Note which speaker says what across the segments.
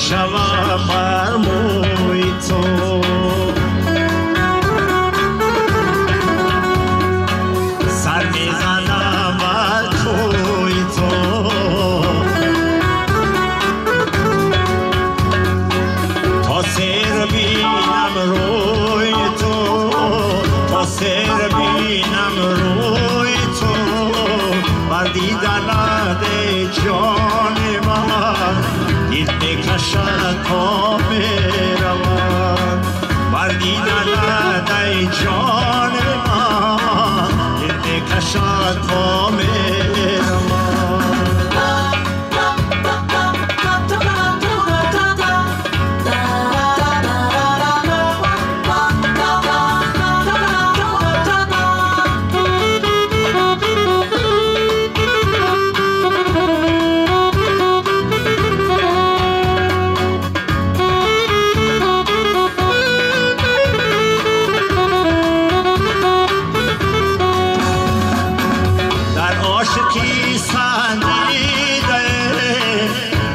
Speaker 1: شوم بر موی تو سر میزنم بر کوی تو تا سر بینم روی تو تا سر بینم روی تو بر دیدنت ای جان من دل بکشد تا بروم بر دیدنت ای جان من دل بکشد تا بروم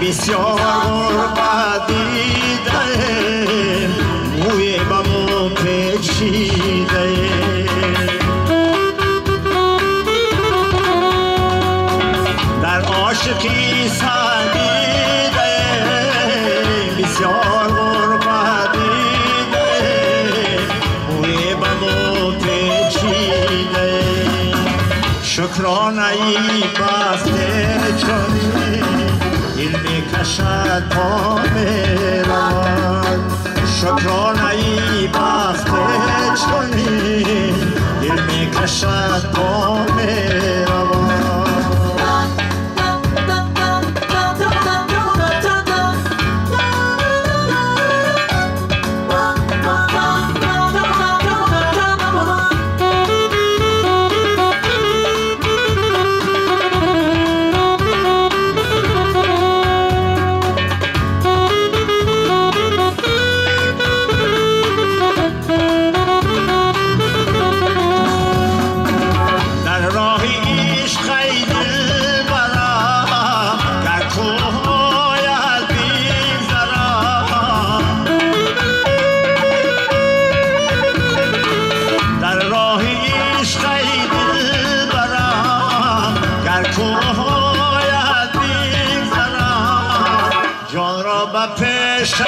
Speaker 1: بسیار غربت دیده موی بمو پیچیده در عاشقی سندیده بسیار غربت دیده موی بمو پیچیده شکرانه ای بسته چنین دل بکشد تا برود شکرانه ای بخت چنین دل بکشد تا برود جان را به پیشت